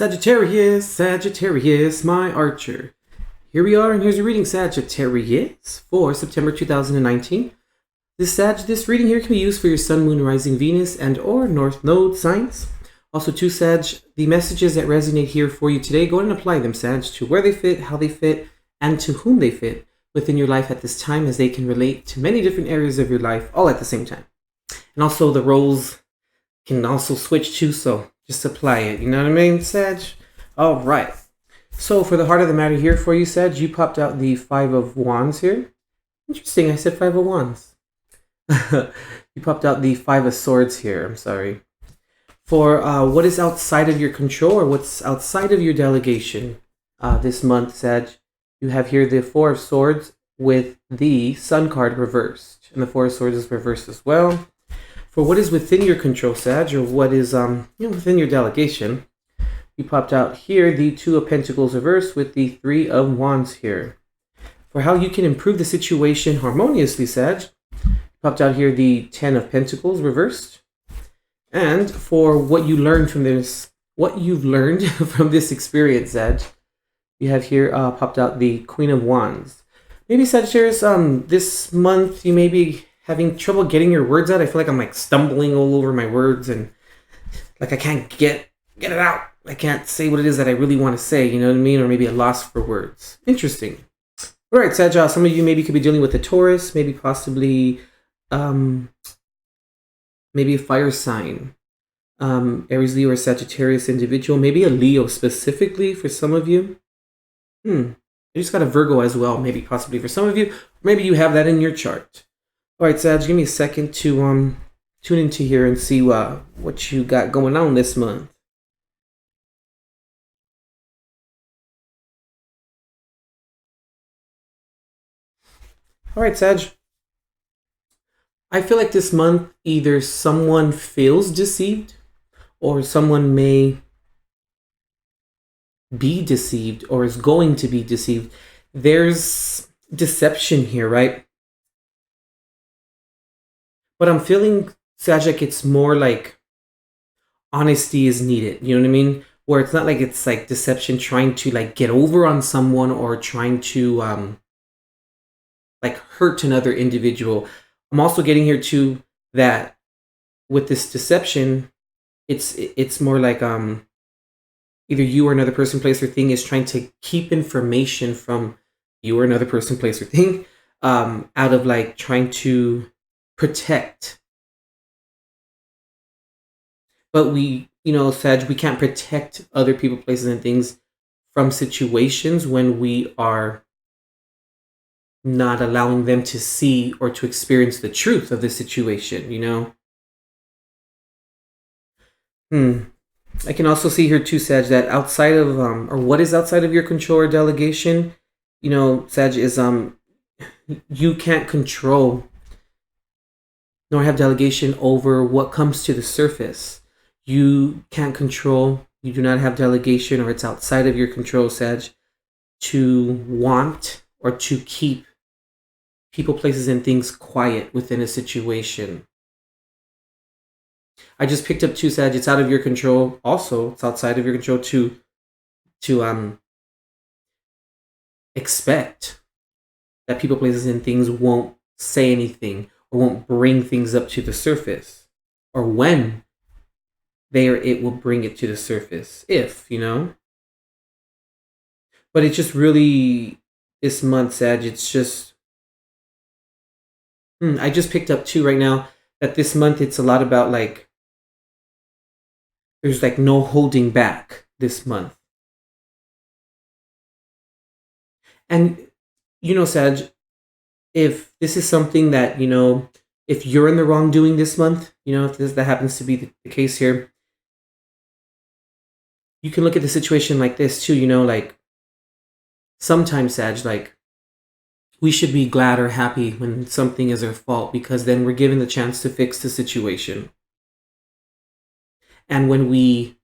Sagittarius, Sagittarius, my archer. Here we are, and here's your reading, Sagittarius, for September 2019. This reading here can be used for your Sun, Moon, Rising, Venus, and or North Node signs. Also, to Sag, the messages that resonate here for you today, go ahead and apply them, Sag, to where they fit, how they fit, and to whom they fit within your life at this time, as they can relate to many different areas of your life all at the same time. And also, the roles can also switch too, so just apply it. You know what I mean, Sag? All right. So for the heart of the matter here for you, Sag, you popped out the Five of Wands here. Interesting, I said Five of Wands. You popped out the Five of Swords here, I'm sorry. For what is outside of your control or what's outside of your delegation this month, Sag, you have here the Four of Swords with the Sun card reversed. And the Four of Swords is reversed as well. For what is within your control, Sag, or what is within your delegation, you popped out here the Two of Pentacles reversed with the Three of Wands here. For how you can improve the situation harmoniously, Sag, you popped out here the Ten of Pentacles reversed. And for what you learned from this, what you've learned from this experience, Sag, you have here popped out the Queen of Wands. Maybe, Sagittarius, this month you may be having trouble getting your words out. I feel like I'm like stumbling all over my words and like I can't get it out. I can't say what it is that I really want to say, you know what I mean? Or maybe a loss for words. Interesting. All right, Sag, some of you maybe could be dealing with a Taurus, maybe possibly maybe a fire sign. Aries, Leo, or Sagittarius individual. Maybe a Leo specifically for some of you. You just got a Virgo as well, maybe possibly for some of you. Maybe you have that in your chart. All right, Sag, give me a second to tune into here and see what you got going on this month. All right, Sag. I feel like this month either someone feels deceived or someone may be deceived or is going to be deceived. There's deception here, right? But I'm feeling, Sag, like it's more like honesty is needed. You know what I mean? Where it's not like it's like deception trying to like get over on someone or trying to like hurt another individual. I'm also getting here too that with this deception, it's more like either you or another person, place, or thing is trying to keep information from you or another person, place, or thing out of like trying to protect. But we, Sag, we can't protect other people, places, and things from situations when we are not allowing them to see or to experience the truth of the situation, I can also see here too, Sag, that outside of or what is outside of your control or delegation, Sag, is you can't control nor have delegation over what comes to the surface. You can't control, you do not have delegation, or it's outside of your control, Sag, to want or to keep people, places, and things quiet within a situation. I just picked up too, Sag, it's out of your control. Also, it's outside of your control to expect that people, places, and things won't say anything or won't bring things up to the surface, or when it will bring it to the surface, But it's just really, this month, Sag, it's just, I just picked up too right now that this month it's a lot about like, there's like no holding back this month. And, Sag, if this is something that, if you're in the wrongdoing this month, if that happens to be the case here, you can look at the situation like this too, like sometimes, Sag, like we should be glad or happy when something is our fault, because then we're given the chance to fix the situation. And when we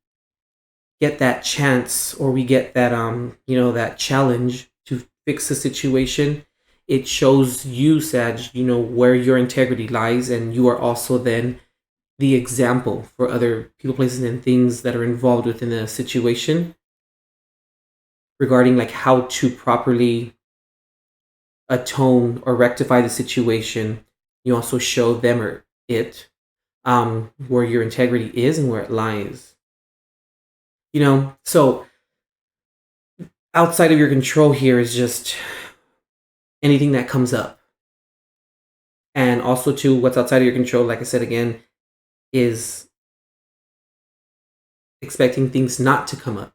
get that chance, or we get that, that challenge to fix the situation, it shows you, Sag, where your integrity lies, and you are also then the example for other people, places, and things that are involved within a situation regarding like how to properly atone or rectify the situation. You also show them or it where your integrity is and where it lies. So outside of your control here is just anything that comes up. And also too, what's outside of your control, like I said again, is expecting things not to come up.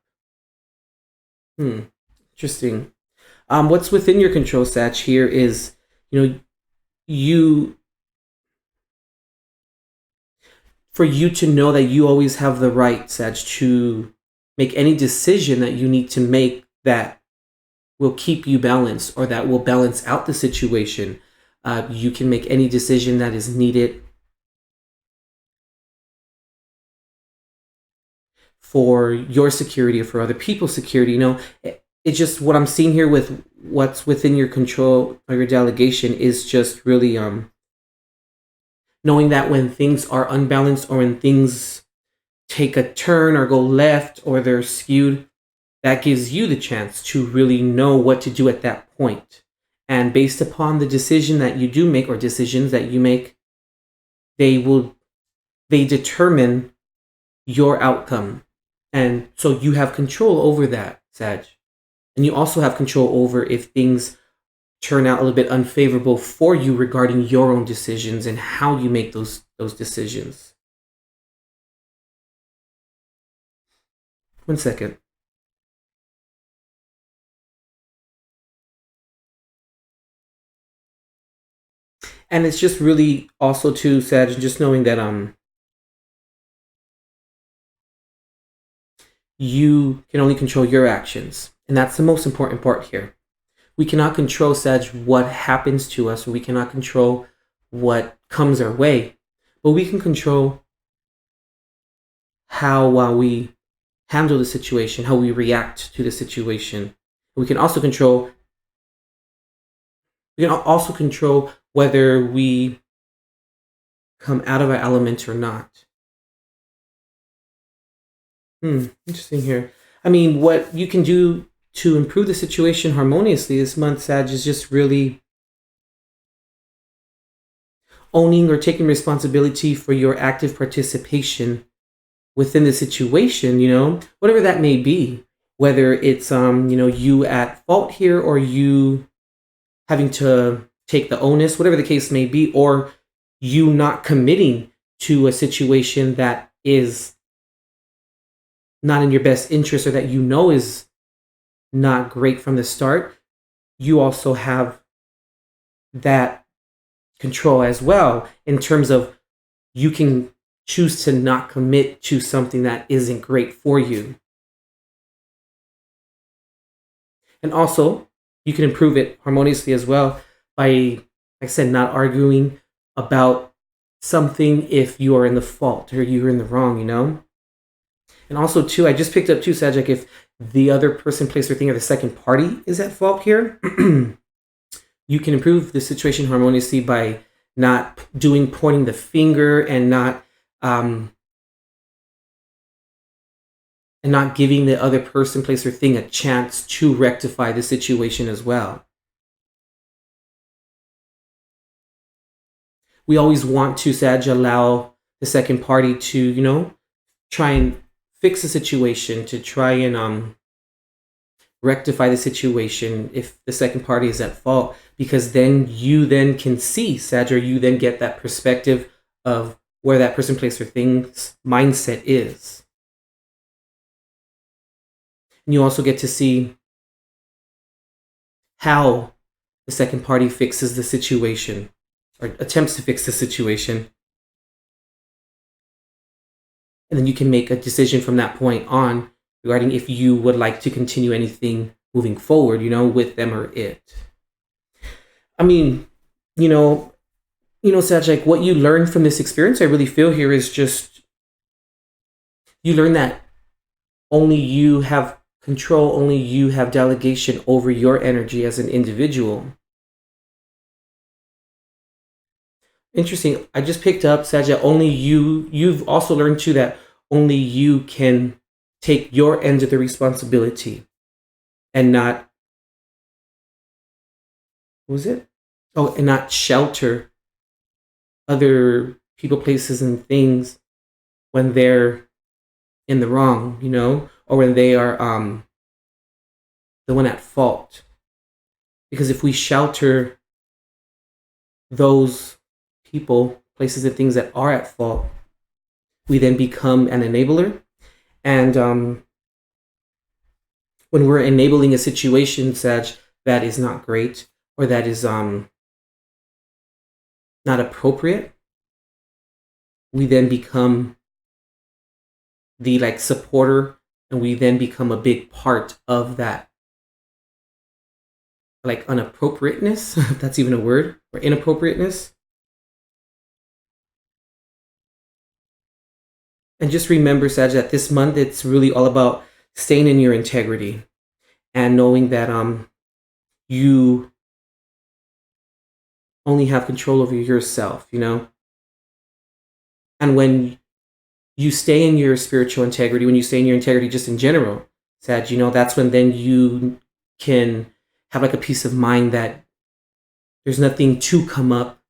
Interesting. What's within your control, Sag, here is, for you to know that you always have the right, Sag, to make any decision that you need to make that will keep you balanced or that will balance out the situation. You can make any decision that is needed for your security or for other people's security. It's just what I'm seeing here with what's within your control or your delegation is just really knowing that when things are unbalanced or when things take a turn or go left or they're skewed, that gives you the chance to really know what to do at that point. And based upon the decision that you do make or decisions that you make, they determine your outcome. And so you have control over that, Sag. And you also have control over if things turn out a little bit unfavorable for you regarding your own decisions and how you make those decisions. One second. And it's just really also too, Sag, just knowing that you can only control your actions. And that's the most important part here. We cannot control, Sag, what happens to us, or we cannot control what comes our way, but we can control how we handle the situation, how we react to the situation. We can also control whether we come out of our element or not. Interesting here. I mean, what you can do to improve the situation harmoniously this month, Sag, is just really owning or taking responsibility for your active participation within the situation, whatever that may be, whether it's, you at fault here or you having to take the onus, whatever the case may be, or you not committing to a situation that is not in your best interest or that is not great from the start. You also have that control as well in terms of you can choose to not commit to something that isn't great for you. And also, you can improve it harmoniously as well by, like I said, not arguing about something if you are in the fault or you're in the wrong, And also, too, I just picked up, too, Sag, if the other person, place, or thing, or the second party is at fault here, you can improve the situation harmoniously by not pointing the finger and not giving the other person, place, or thing a chance to rectify the situation as well. We always want to, Sag, allow the second party to, try and fix the situation, to try and rectify the situation if the second party is at fault, because then you then can see, Sag, or you then get that perspective of where that person, place, or thing's mindset is. And you also get to see how the second party fixes the situation or attempts to fix the situation. And then you can make a decision from that point on regarding if you would like to continue anything moving forward, with them or it. I mean, Sag, like what you learn from this experience, I really feel here is just you learn that only you have control, only you have delegation over your energy as an individual. Interesting. I just picked up, Sag, that only you've also learned too that only you can take your end of the responsibility and not, what was it? Oh, and not shelter other people, places, and things when they're in the wrong, or when they are the one at fault. Because if we shelter those people, places, and things that are at fault, we then become an enabler. And when we're enabling a situation, Sag, that is not great or that is not appropriate, we then become the supporter, and we then become a big part of that unappropriateness, if that's even a word, or inappropriateness. And just remember, Sag, that this month it's really all about staying in your integrity and knowing that you only have control over yourself, And when you stay in your spiritual integrity, when you stay in your integrity just in general, Sag, that's when then you can have a peace of mind that there's nothing to come up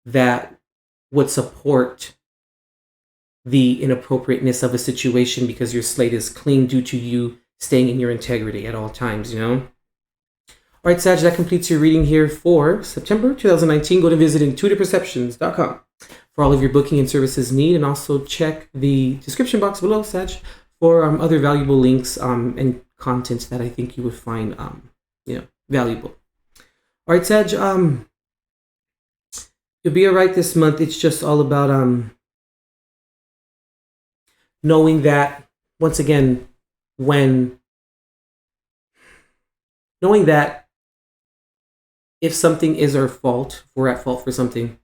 that would support the inappropriateness of a situation, because your slate is clean due to you staying in your integrity at all times, All right, Sag, that completes your reading here for September 2019. Go to visit intuitiveperceptions.com for all of your booking and services need, and also check the description box below, Sag, for other valuable links and content that I think you would find valuable. All right, Sag, you'll be all right this month. It's just all about knowing that, once again, knowing that if something is our fault, if we're at fault for something,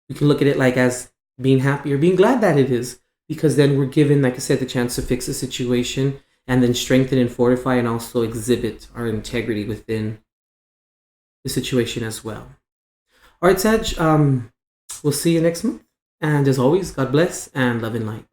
we can look at it as being happy or being glad that it is, because then we're given, like I said, the chance to fix a situation and then strengthen and fortify and also exhibit our integrity within the situation as well. All right, Sag, we'll see you next month. And as always, God bless and love and light.